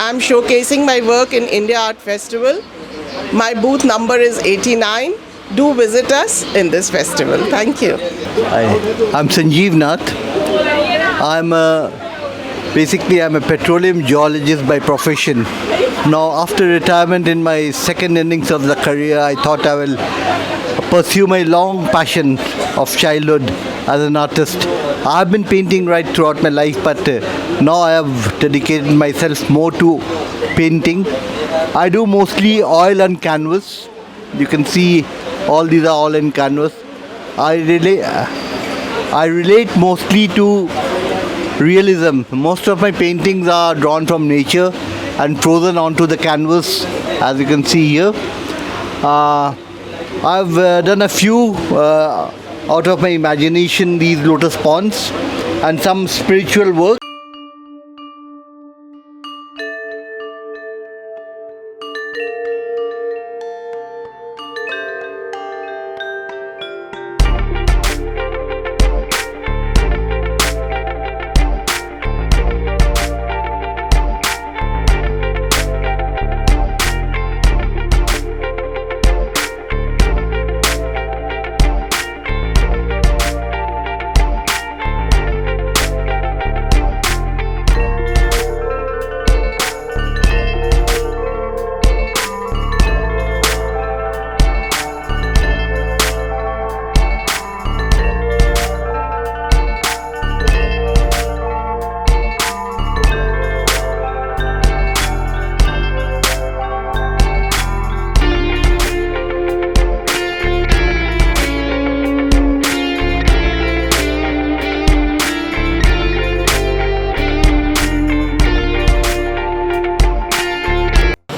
I'm showcasing my work in India Art Festival. My booth number is 89. Do visit us in this festival. Thank you. I'm Sanjeev Nath. I'm a petroleum geologist by profession. Now, after retirement in my second innings of the career, I thought I will pursue my long passion of childhood as an artist. I've been painting right throughout my life, but now I have dedicated myself more to painting. I do mostly oil and canvas. You can see all these are all in canvas. I relate mostly to realism. Most of my paintings are drawn from nature and frozen onto the canvas, as you can see here. I've done a few out of my imagination, these lotus ponds, and some spiritual work.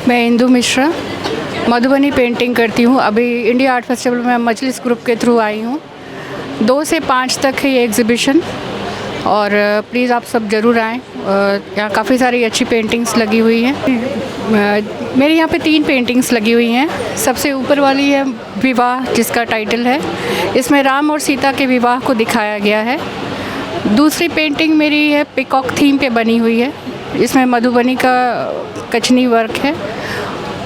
मैं Indu Mishra Madhubani painting करती हूँ। अभी India art festival में मजलिस group के through आई हूँ। 2 से 5 तक है ये एग्ज़िबिशन और प्लीज़ आप सब ज़रूर आएँ। यहाँ काफ़ी सारी अच्छी पेंटिंग्स लगी हुई हैं। मेरे यहाँ पे 3 पेंटिंग्स लगी हुई हैं। सबसे ऊपर वाली है विवाह, जिसका टाइटल है। इसमें राम और सीता के विवाह को दिखाया गया है। दूसरी पेंटिंग मेरी है पिकॉक थीम पे बनी हुई है। इसमें मधुबनी का कचनी वर्क है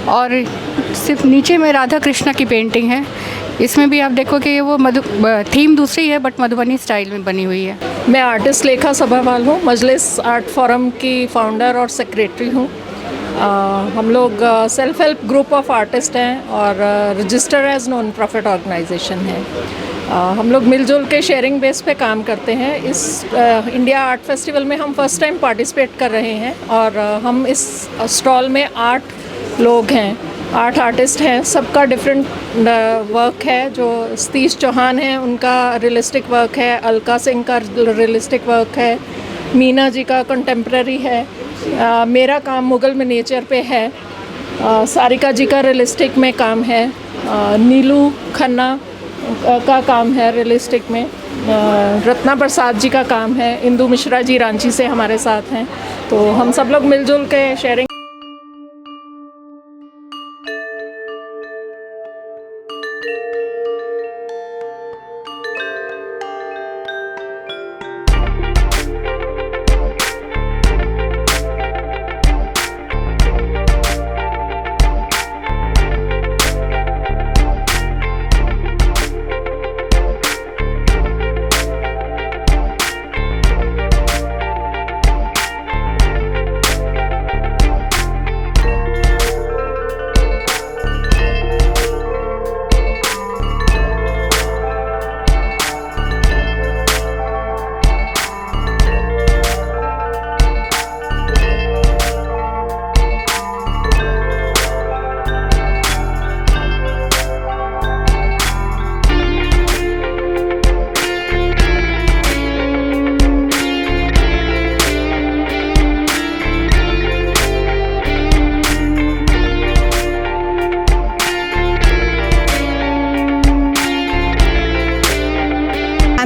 और सिर्फ नीचे में राधा कृष्णा की पेंटिंग है। इसमें भी आप देखो कि वो थीम दूसरी है बट मधुबनी स्टाइल में बनी हुई है। मैं आर्टिस्ट लेखा सभावाल हूँ, मजलिस आर्ट फोरम की फाउंडर और सेक्रेटरी हूँ। हम लोग self help group of artist हैं और register as non profit organisation है। हम लोग मिलजुल के शेयरिंग बेस पे काम करते हैं। इस इंडिया आर्ट फेस्टिवल में हम फर्स्ट टाइम पार्टिसिपेट कर रहे हैं और हम इस स्टॉल में 8 लोग हैं, 8 आर्टिस्ट हैं। सबका डिफरेंट वर्क है। जो सतीश चौहान है उनका रियलिस्टिक वर्क है, अलका सिंह का रियलिस्टिक वर्क है, मीना जी का कंटेम्प्रेरी है, मेरा काम मुग़ल मिनिएचर पे है, सारिका जी का रियलिस्टिक में काम है, नीलू खन्ना का काम है रियलिस्टिक में, रत्ना प्रसाद जी का काम है, इंदु मिश्रा जी रांची से हमारे साथ हैं। तो हम सब लोग मिलजुल के sharing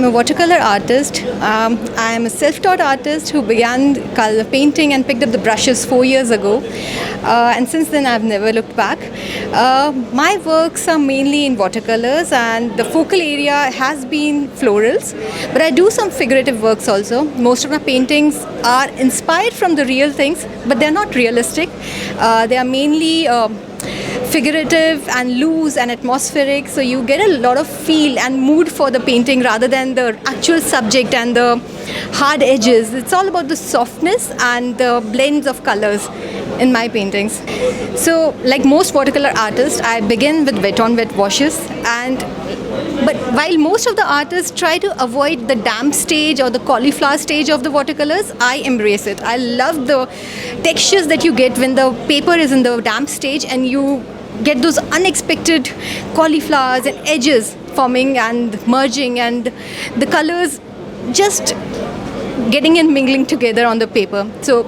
a watercolor artist. I am a self-taught artist who began color painting and picked up the brushes 4 years ago. And since then, I've never looked back. My works are mainly in watercolors, and the focal area has been florals. But I do some figurative works also. Most of my paintings are inspired from the real things, but they're not realistic. They are mainly figurative and loose and atmospheric, so you get a lot of feel and mood for the painting rather than the actual subject and the hard edges. It's all about the softness and the blends of colors in my paintings. So like most watercolor artists, I begin with wet on wet washes, but while most of the artists try to avoid the damp stage or the cauliflower stage of the watercolors, I embrace it. I love the textures that you get when the paper is in the damp stage and you get those unexpected cauliflowers and edges forming and merging, and the colors just getting and mingling together on the paper. So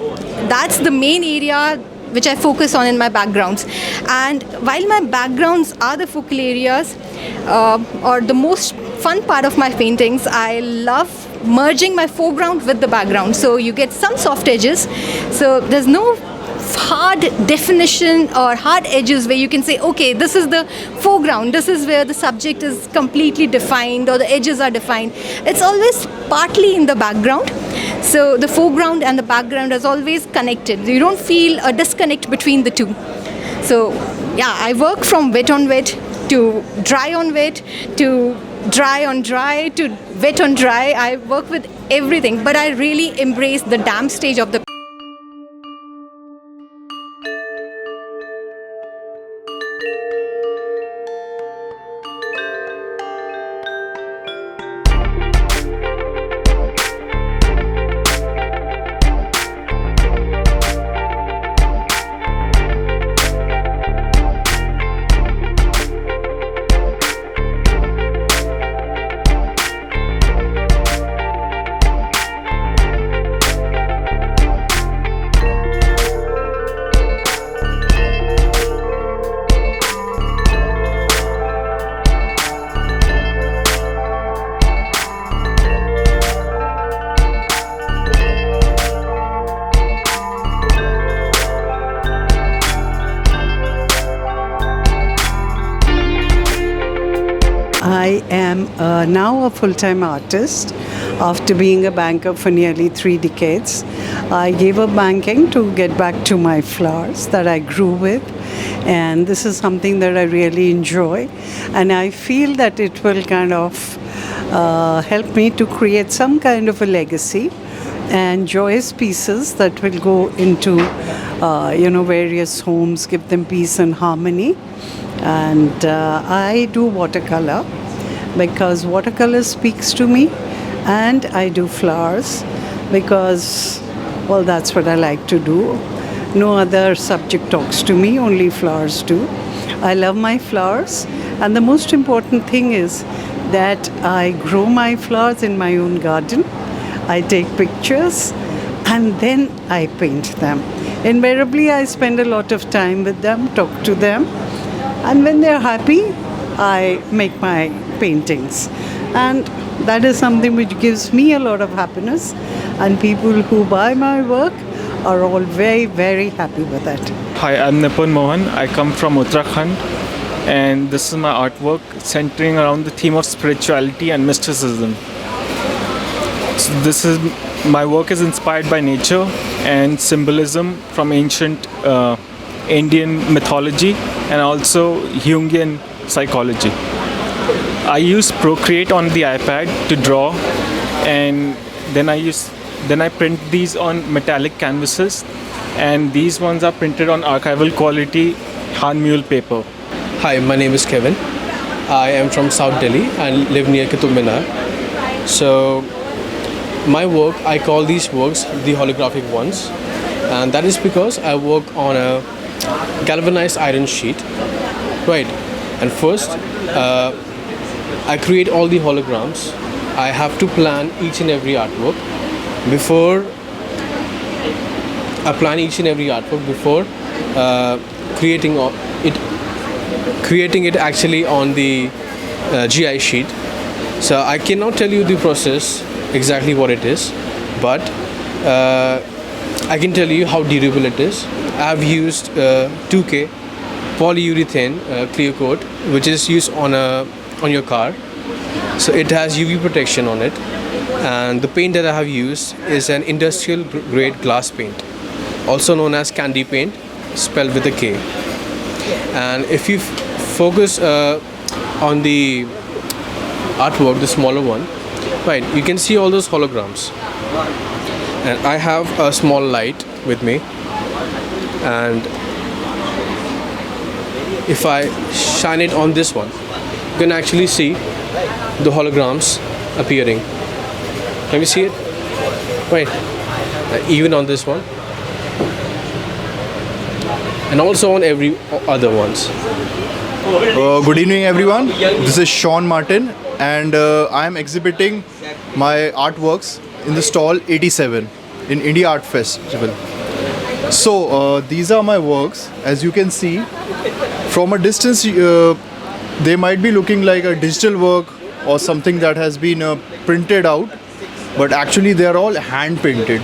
that's the main area which I focus on in my backgrounds. And while my backgrounds are the focal areas, or the most fun part of my paintings, I love merging my foreground with the background. So you get some soft edges. So there's no hard definition or hard edges where you can say, okay, this is the foreground, this is where the subject is completely defined or the edges are defined. It's always partly in the background. So the foreground and the background is always connected. You don't feel a disconnect between the two. So yeah, I work from wet on wet to dry on wet to dry on dry to wet on dry. I work with everything, but I really embrace the damp stage of the I am now a full-time artist after being a banker for nearly 3 decades. I gave up banking to get back to my flowers that I grew with, and this is something that I really enjoy, and I feel that it will kind of help me to create some kind of a legacy and joyous pieces that will go into various homes, give them peace and harmony. And I do watercolor because watercolor speaks to me, and I do flowers because, well, that's what I like to do. No other subject talks to me, only flowers do. I love my flowers, and the most important thing is that I grow my flowers in my own garden. I take pictures and then I paint them. Invariably, I spend a lot of time with them, talk to them, and when they're happy, I make my paintings. And that is something which gives me a lot of happiness, and people who buy my work are all very, very happy with it. Hi, I'm Nipun Mohan. I come from Uttarakhand, and this is my artwork centering around the theme of spirituality and mysticism. So my work is inspired by nature and symbolism from ancient Indian mythology and also Jungian psychology. I use Procreate on the iPad to draw, and then I print these on metallic canvases, and these ones are printed on archival quality hand mule paper. Hi, my name is Kevin. I am from South Delhi and live near Qutub Minar. So my work, I call these works the holographic ones, and that is because I work on a galvanized iron sheet, right? And first, I create all the holograms. I have to plan each and every artwork before creating it actually on the GI sheet. So I cannot tell you the process exactly what it is, but I can tell you how durable it is. I've used 2K polyurethane clear coat, which is used on your car. So it has UV protection on it, and the paint that I have used is an industrial grade glass paint, also known as candy paint, spelled with a K. And if you focus on the artwork, the smaller one, right, you can see all those holograms. And I have a small light with me, and if I shine it on this one, you can actually see the holograms appearing. Can you see it? Right. Even on this one, and also on every other ones. Good evening, everyone. This is Sean Martin, and I am exhibiting my artworks in the stall 87 in India Art Festival. So these are my works. As you can see, from a distance, they might be looking like a digital work or something that has been printed out, but actually they are all hand painted.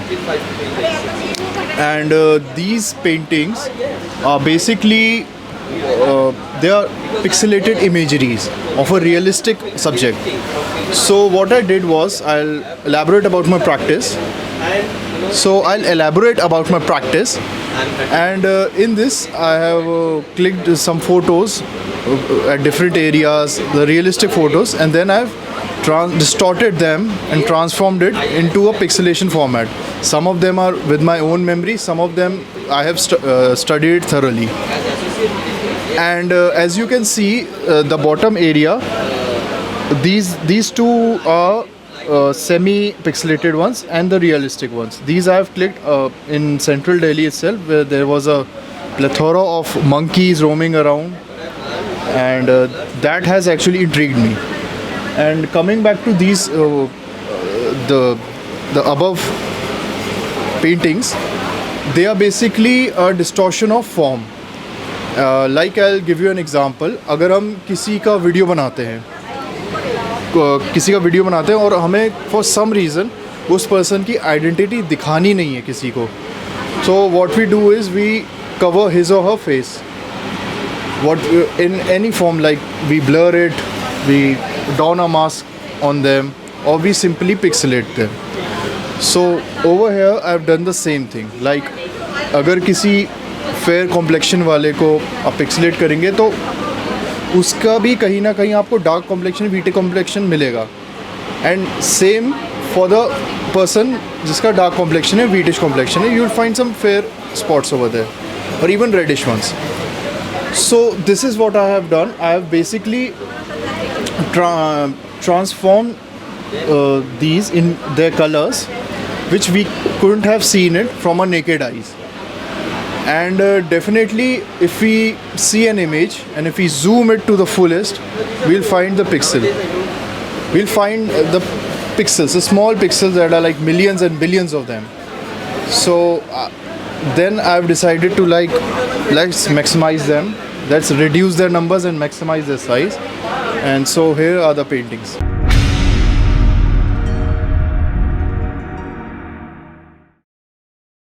And these paintings are basically they are pixelated imageries of a realistic subject. So what I did was I'll elaborate about my practice. And in this I have clicked some photos at different areas, the realistic photos, and then I've distorted them and transformed it into a pixelation format. Some of them are with my own memory, some of them I have studied thoroughly. And as you can see, the bottom area, these two are semi-pixelated ones and the realistic ones. These I have clicked in central Delhi itself, where there was a plethora of monkeys roaming around, and that has actually intrigued me. And coming back to these, the above paintings, they are basically a distortion of form. Like I'll give you an example. अगर हम किसी का video बनाते हैं और हमें for some reason उस person की identity दिखानी नहीं है किसी को, so what we do is we cover his or her face. What in any form, like we blur it, we don a mask on them, or we simply pixelate them. So over here I've done the same thing. Like अगर किसी fair complexion वाले को आप pixelate करेंगे तो उसका भी कहीं ना कहीं आपको डार्क कॉम्प्लेक्शन, वीटे कॉम्प्लेक्शन मिलेगा. And same for the person जिसका डार्क कॉम्प्लेक्शन है, वीटिश कॉम्प्लेक्शन है, you will find some fair spots over there और even reddish ones. So this is what I have done. I have basically transformed these in their colors, which we couldn't have seen it from our naked eyes. And definitely if we see an image and if we zoom it to the fullest, we'll find the pixel. We'll find the pixels, the small pixels that are like millions and billions of them. So then I've decided to let's maximize them. Let's reduce their numbers and maximize their size. And so here are the paintings.